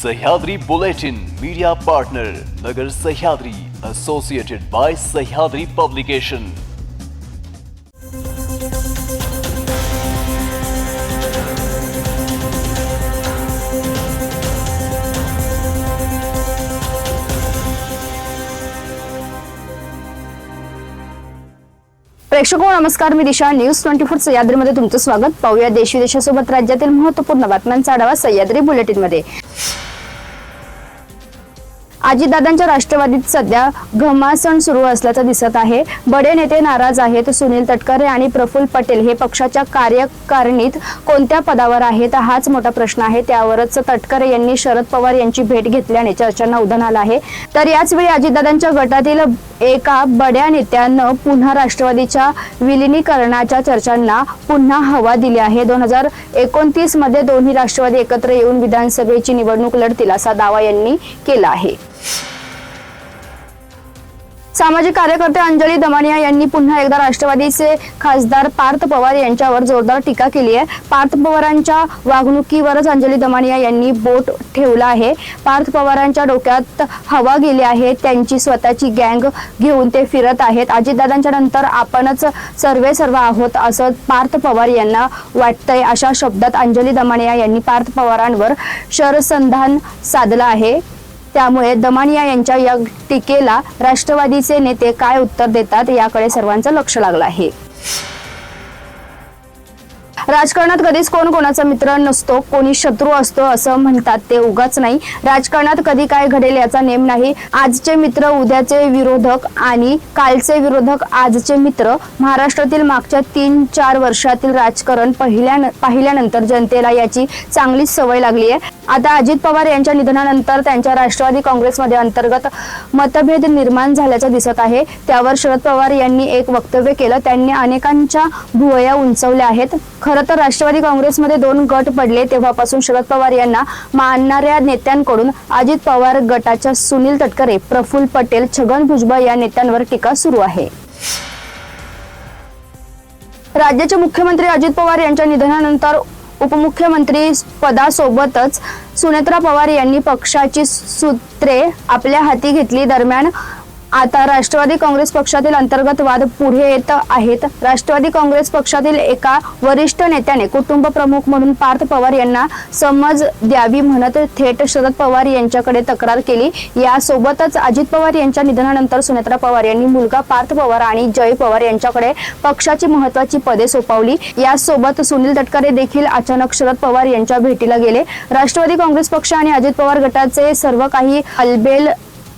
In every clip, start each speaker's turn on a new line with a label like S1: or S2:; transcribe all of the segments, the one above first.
S1: Sahyadri bulletin media partner नगर Sahyadri associated by Sahyadri publication.
S2: प्रेक्षको नमस्कार, मी दिशा। न्यूज 24 सह्याद्रीमध्ये तुमचं स्वागत। पाहूया देश विदेशासोबत राज्यातील महत्त्वपूर्ण बातम्यांचा आढावा सह्याद्री बुलेटिन मध्ये। अजितदादांच्या राष्ट्रवादीत सध्या घमासन सुरू असल्याचं दिसत आहे। बडे नेते नाराज आहेत। सुनील तटकरे आणि प्रफुल्ल पटेल हे पक्षाच्या कार्यकारिणीत कोणत्या पदावर आहेत हाच मोठा प्रश्न आहे। त्यावरच तटकरे यांनी शरद पवार यांची भेट घेतल्याने चर्चांना उधाण आलं आहे। तर याच वेळी अजितदादांच्या गटातील एका बड्या नेत्यानं पुन्हा राष्ट्रवादीच्या विलीनीकरणाच्या चर्चांना पुन्हा हवा दिली आहे। 2029 मध्ये दोन्ही राष्ट्रवादी एकत्र येऊन विधानसभेची निवडणूक लढतील असा दावा यांनी केला आहे। सामाजिक कार्यकर्ते अंजली दमानिया यांनी पुन्हा एकदा राष्ट्रवादीचे खासदार पार्थ पवार यांच्यावर जोरदार टीका केली आहे। पार्थ पवारांच्या वागणुकीवरच अंजली दमानिया यांनी बोट ठेवलं आहे। पार्थ पवारांच्या डोक्यात हवा गेली आहे। त्यांची स्वतःची गँग घेऊन ते फिरत आहेत। अजितदादांच्या नंतर आपणच सर्व आहोत असं पार्थ पवार यांना वाटतंय, अशा शब्दात अंजली दमानिया यांनी पार्थ पवारांवर शरसंधान साधलं आहे। त्यामुळे दमानिया यांच्या या टीकेला राष्ट्रवादीचे नेते काय उत्तर देतात याकडे सर्वांचं लक्ष लागलं आहे। राजकारणात कधीच कोण कोणाचा मित्र नसतो, कोणी शत्रू असतो असं म्हणतात ते उगाच नाही। राजकारणात कधी काय घडेल याचा नेम नाही। आजचे मित्र उद्याचे विरोधक आणि कालचे विरोधक आजचे मित्र। महाराष्ट्रातील मागच्या 3-4 वर्षातील राजकारण पाहिल्यानंतर जनतेला याची चांगलीच सवय लागली आहे। आता अजित पवार यांच्या निधनानंतर त्यांच्या राष्ट्रवादी काँग्रेसमध्ये अंतर्गत मतभेद निर्माण झाल्याचं दिसत आहे। त्यावर शरद पवार यांनी एक वक्तव्य केलं। त्यांनी अनेकांच्या भुवया उंचावल्या आहेत। खरं तर राष्ट्रवादी काँग्रेसमध्ये 2 गट पडले तेव्हापासून शरद पवार यांना मानणाऱ्या नेत्यांकडून अजित पवार गटाच्या सुनील तटकरे, प्रफुल्ल पटेल, छगन भुजबळ या नेत्यांवर टीका सुरू आहे। राज्याचे मुख्यमंत्री अजित पवार यांच्या निधनानंतर उपमुख्यमंत्री पदासोबतच सुनेत्रा पवार यांनी पक्षाची सूत्रे आपल्या हाती घेतली। दरम्यान आता राष्ट्रवादी काँग्रेस पक्षातील अंतर्गत वाद पुढे येत आहेत। राष्ट्रवादी काँग्रेस पक्षातील एका वरिष्ठ नेत्याने कुटुंब प्रमुख म्हणून पार्थ पवार यांना समज द्यावी म्हणत थेट शरद पवार यांच्याकडे तक्रार केली। यासोबतच अजित पवार यांच्या निधनानंतर सुनेत्रा पवार यांनी मुलगा पार्थ पवार आणि जय पवार यांच्याकडे पक्षाची महत्त्वाची पदे सोपवली। यासोबत सुनील तटकरे देखील अचानक शरद पवार यांच्या भेटीला गेले। राष्ट्रवादी काँग्रेस पक्ष आणि अजित पवार गटाचे सर्व काही अलबेल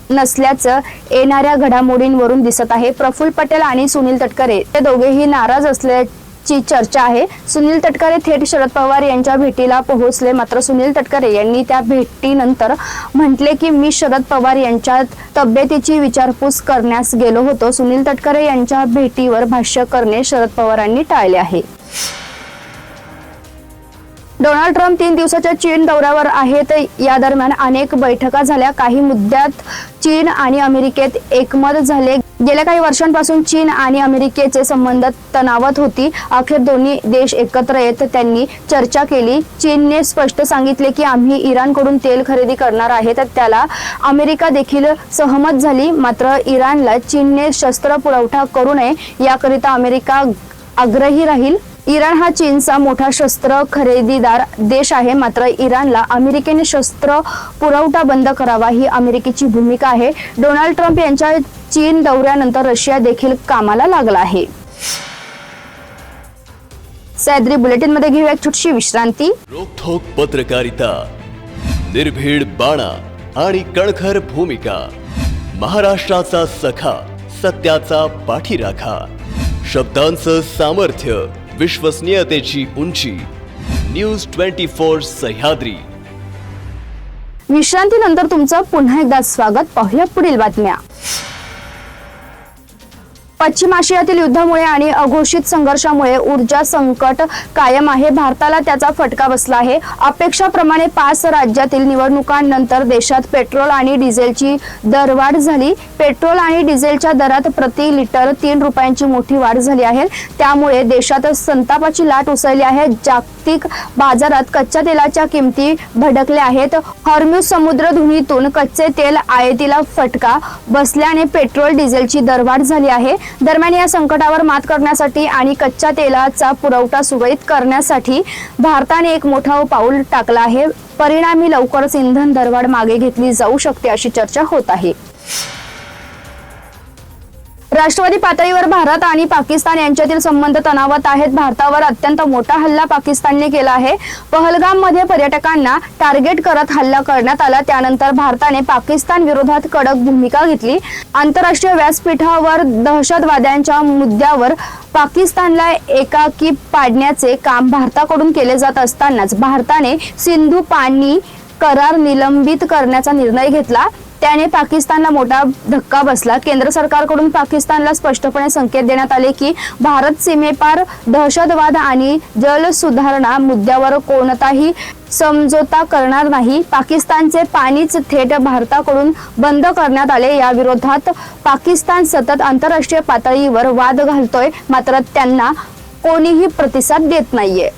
S2: नसल्याचं येणाऱ्या घडामोडींवरून दिसत आहे। प्रफुल्ल पटेल आणि सुनील तटकरे ते दोघेही नाराज असल्याची चर्चा आहे। सुनील तटकरे थेट शरद पवार यांच्या भेटीला पोहोचले, मात्र सुनील तटकरे यांनी त्या भेटीनंतर म्हटले की मी शरद पवार यांच्या तब्येतीची विचारपूस करण्यास गेलो होतो। सुनील तटकरे यांच्या भेटीवर भाष्य करणे शरद पवारांनी टाळले आहे। डोनाल्ड ट्रम्प 3 दिवसाच्या चीन दौऱ्यावर आहेत। या दरम्यान अनेक बैठका झाल्या। काही मुद्द्यात चीन आणि अमेरिकेत एकमत झाले। गेल्या काही वर्षांपासून चीन आणि अमेरिकेचे संबंध तणावात होती। अखेर दोन्ही देश एकत्र येत त्यांनी चर्चा केली। चीनने स्पष्ट सांगितले की आम्ही इराणकडून तेल खरेदी करणार आहे, तर त्याला अमेरिका देखील सहमत झाली। मात्र इराणला चीनने शस्त्र पुरवठा करू नये याकरिता अमेरिका आग्रही राहील। इराण हा चीनचा मोठा शस्त्र खरेदीदार देश आहे, मात्र इराणला अमेरिकेने शस्त्र पुरवठा बंद करावा ही अमेरिकेची भूमिका आहे। डोनाल्ड ट्रम्प यांच्या चीन दौऱ्यानंतर रशिया देखील कामाला लागला आहे। सह्याद्री बुलेटिन मध्ये घेऊया एक छोटीशी विश्रांती।
S1: रोखोक पत्रकारिता, निर्भीड बाणा आणि कणखर भूमिका, महाराष्ट्राचा सखा, सत्याचा पाठीराखा, शब्दांचं सामर्थ्य, विश्वसनीयतेची उंची। न्यूज 24 सह्याद्री।
S2: विश्रांतीनंतर तुमचं पुन्हा एकदा स्वागत। पाहूया पुढील बातम्या। पश्चिम आशियातील युद्धामुळे आणि अघोषित संघर्षामुळे ऊर्जा संकट कायम आहे. भारताला त्याचा फटका बसला आहे. अपेक्षाप्रमाणे 5 राज्यातील निवडणुकांनंतर देशात पेट्रोल आणि डिझेलची दरवाढ झाली. पेट्रोल आणि डिझेलच्या दरात प्रति लिटर 3 रुपयांची मोठी वाढ झाली आहे. त्यामुळे देशात संतापाची लाट उसळली आहे. जागतिक बाजारात कच्च्या तेलाच्या किमती भडकल्या आहेत. हॉर्म्यूज समुद्रधुनीतून कच्चे तेल आयातीला फटका बसल्याने पेट्रोल डिझेलची दरवाढ झाली आहे. दरम्यान या संकटावर मात करण्यासाठी आणि कच्च्या तेलाचा पुरवठा सुरळीत करण्यासाठी भारताने एक मोठा पाऊल टाकला आहे. परिणामी लवकरच इंधन दरवाढ मागे घेतली जाऊ शकते अशी चर्चा होत आहे. राष्ट्रवादी पातळीवर भारत आणि पाकिस्तान यांच्यातील संबंध तणावात आहेत. भारतावर अत्यंत मोठा हल्ला पाकिस्तानने केला आहे. पहलगाम मध्ये पर्यटकांना टार्गेट करत हल्ला करण्यात आला. त्यानंतर भारताने पाकिस्तान विरोधात कडक भूमिका घेतली. आंतरराष्ट्रीय व्यासपीठावर दहशतवाद्यांच्या मुद्द्यावर पाकिस्तानला एकाकी पाडण्याचे काम भारताकडून केले जात असतानाच भारताने सिंधू पाणी करार निलंबित करण्याचा निर्णय घेतला. त्याने पाकिस्तानला मोठा धक्का बसला. केंद्र सरकारकडून पाकिस्तानला स्पष्टपणे संकेत देण्यात आले की भारत सीमेपार दहशतवाद आणि जल सुधारणा मुद्द्यावर कोणताही समझोता करणार नाही. पाकिस्तानचे पाणीच थेट भारताकडून बंद करण्यात आले. या विरोधात पाकिस्तान सतत आंतरराष्ट्रीय पातळीवर वाद घालतोय, मात्र त्यांना कोणीही प्रतिसाद देत नाहीये.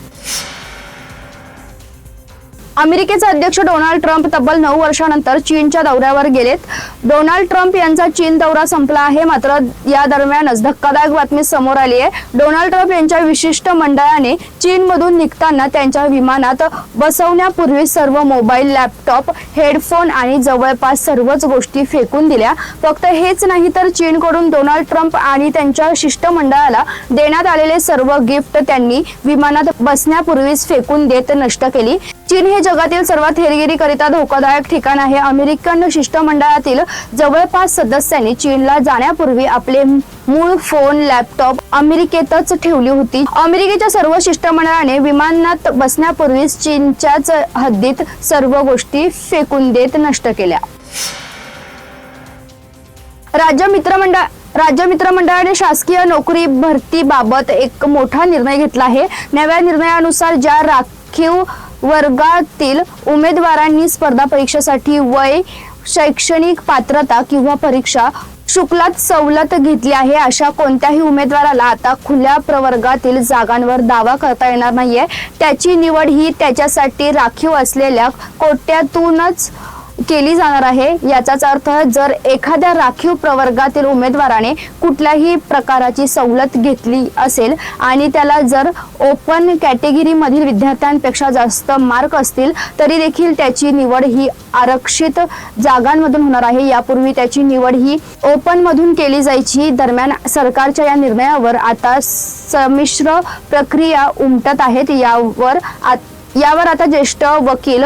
S2: अमेरिकेचे अध्यक्ष डोनाल्ड ट्रम्प तब्बल 9 वर्षांनंतर चीनच्या दौऱ्यावर गेलेत. डोनाल्ड ट्रम्प यांचा चीन दौरा संपला आहे, मात्र या दरम्यानच धक्कादायक बातमी समोर आली आहे. डोनाल्ड ट्रम्प यांच्या विशिष्ट मंडळाने चीनमधून निघताना त्यांच्या विमानात बसवण्यापूर्वी सर्व मोबाईल, लॅपटॉप, हेडफोन आणि जवळपास सर्वच गोष्टी फेकून दिल्या. फक्त हेच नाही तर चीनकडून डोनाल्ड ट्रम्प आणि त्यांच्या शिष्टमंडळाला देण्यात आलेले सर्व गिफ्ट त्यांनी विमानात बसण्यापूर्वीच फेकून देत नष्ट केली. चीन हे जगातील सर्वात हेरगिरीकरिता धोकादायक ठिकाण आहे. अमेरिकन शिष्टमंडळातील जवळपास सदस्यांनी चीनला जाण्यापूर्वी आपले मूळ फोन, लॅपटॉप अमेरिकेतच ठेवली होती. अमेरिकेच्या सर्व शिष्टमंडळाने विमानात बसण्यापूर्वीच चीनच्याच हद्दीत सर्व गोष्टी फेकून देत नष्ट केल्या. राज्य मित्रमंडळाने शासकीय नोकरी भरतीबाबत एक मोठा निर्णय घेतला आहे. नव्या निर्णयानुसार ज्या राखीव वर्गातील उमेदवारांनी स्पर्धा परीक्षेसाठी वय, शैक्षणिक पात्रता किंवा परीक्षा शुल्कात सवलत घेतली आहे अशा कोणत्याही उमेदवाराला आता खुल्या प्रवर्गातील जागांवर दावा करता येणार नाहीये. त्याची निवड ही त्याच्यासाठी राखीव असलेल्या कोट्यातूनच केली जाणार आहे. याचाच अर्थ जर एखाद्या राखीव प्रवर्गातील उमेदवाराने कुठल्याही प्रकारची सवलत घेतली असेल आणि त्याला जर ओपन कॅटेगरी मधील विद्यार्थ्यांपेक्षा जास्त मार्क असतील तरी देखील त्याची निवड ही आरक्षित जागांमधून होणार आहे. यापूर्वी त्याची निवड ही ओपन मधून केली जायची. दरम्यान सरकारच्या या निर्णयावर आता संमिश्र प्रक्रिया उमटत आहेत. यावर आता ज्येष्ठ वकील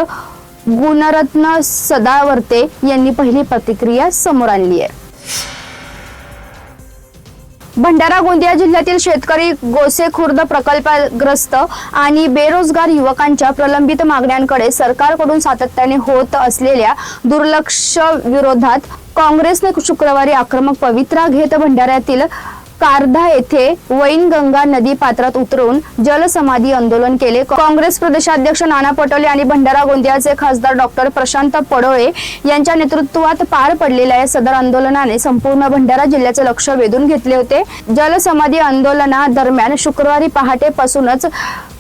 S2: गुणरत्न सदावर्ते यांनी पहिली प्रतिक्रिया समोर आणली आहे. भंडारा गोंदिया जिल्ह्यातील शेतकरी गोसेखुर्द प्रकल्पग्रस्त आणि बेरोजगार युवकांच्या प्रलंबित मागण्यांकडे सरकारकडून सातत्याने होत असलेल्या दुर्लक्ष विरोधात काँग्रेसने शुक्रवारी आक्रमक पवित्रा घेत भंडाऱ्यातील कारधा येथे वैनगंगा नदी पात्रात उतरून जलसमाधी आंदोलन केले. काँग्रेस प्रदेशाध्यक्ष नाना पटोले आणि भंडारा गोंदियाचे खासदार डॉक्टर प्रशांत पडोळे यांच्या नेतृत्वात पार पडलेल्या या सदर आंदोलनाने संपूर्ण भंडारा जिल्ह्याचे लक्ष वेधून घेतले होते. जलसमाधी आंदोलनादरम्यान शुक्रवारी पहाटेपासूनच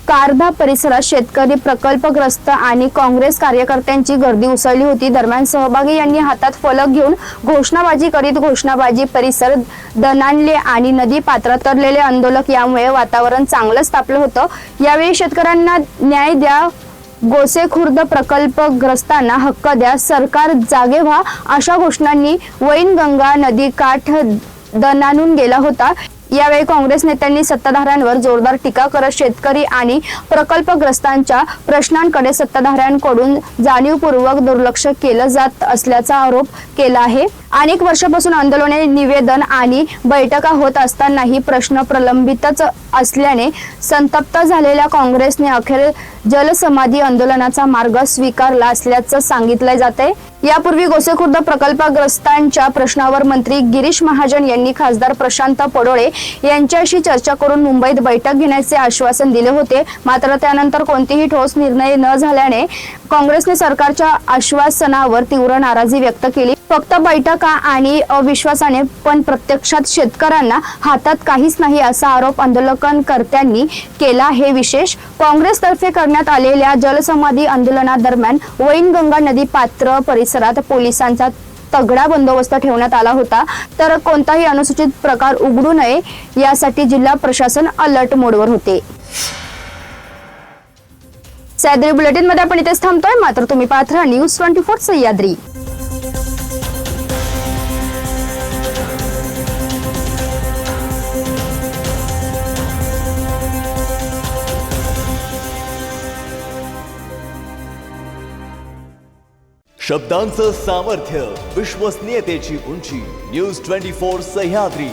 S2: कारधा परिसरात शेतकरी प्रकल्पग्रस्त आणि काँग्रेस कार्यकर्त्यांची गर्दी उसळली होती. दरम्यान सहभागी यांनी हातात फलक घेऊन घोषणाबाजी करीत घोषणाबाजी परिसर दणाणले आणि नदी पात्रात तरलेले आंदोलक. यामुळे वातावरण चांगलंच तापलं होतं. यावेळी शेतकऱ्यांना न्याय द्या, गोसेखुर्द प्रकल्पग्रस्तांना हक्क द्या, सरकार जागे व्हा अशा घोषणांनी वैनगंगा नदी काठ दणाणून गेला होता. यावेळी काँग्रेस नेत्यांनी सत्ताधाऱ्यांवर जोरदार टीका करत शेतकरी आणि प्रकल्पग्रस्तांच्या प्रश्नांकडे सत्ताधाऱ्यांकडून जाणीवपूर्वक दुर्लक्ष केलं जात असल्याचा आरोप केला आहे. अनेक वर्षापासून आंदोलने, निवेदन आणि बैठका होत असतानाही प्रश्न प्रलंबितच असल्याने संतप्त झालेल्या काँग्रेसने अखेर जलसमाधी आंदोलनाचा मार्ग स्वीकारला असल्याचं सांगितलं जातंय. यापूर्वी गोसेखुर्द प्रकल्पग्रस्तांच्या प्रश्नावर मंत्री गिरीश महाजन यांनी खासदार प्रशांत पडोळे यांच्याशी चर्चा करून मुंबईत बैठक घेण्याचे आश्वासन दिले होते. मात्र त्यानंतर कोणतेही ठोस निर्णय न झाल्याने काँग्रेसने सरकारच्या आश्वासनावर तीव्र नाराजी व्यक्त केली. फक्त बैठका आणि अविश्वासाने पण प्रत्यक्षात शेतकऱ्यांना हातात काहीच नाही असा आरोप आंदोलनकर्त्यांनी केला. हे विशेष काँग्रेसतर्फे करण्यात आलेल्या जलसमाधी आंदोलनादरम्यान वैनगंगा नदी पात्र परिसरात पोलिसांचा तगडा बंदोबस्त ठेवण्यात आला होता. तर कोणताही अनुचित प्रकार उघडू नये यासाठी जिल्हा प्रशासन अलर्ट मोडवर होते. सह्याद्री बुलेटिन मध्ये आपण इथेच थांबतोय. मात्र तुम्ही पाहत राहा न्यूज 24 सह्याद्री.
S1: शब्दांचं सामर्थ्य, विश्वसनीयतेची उंची. न्यूज 24 सह्याद्री.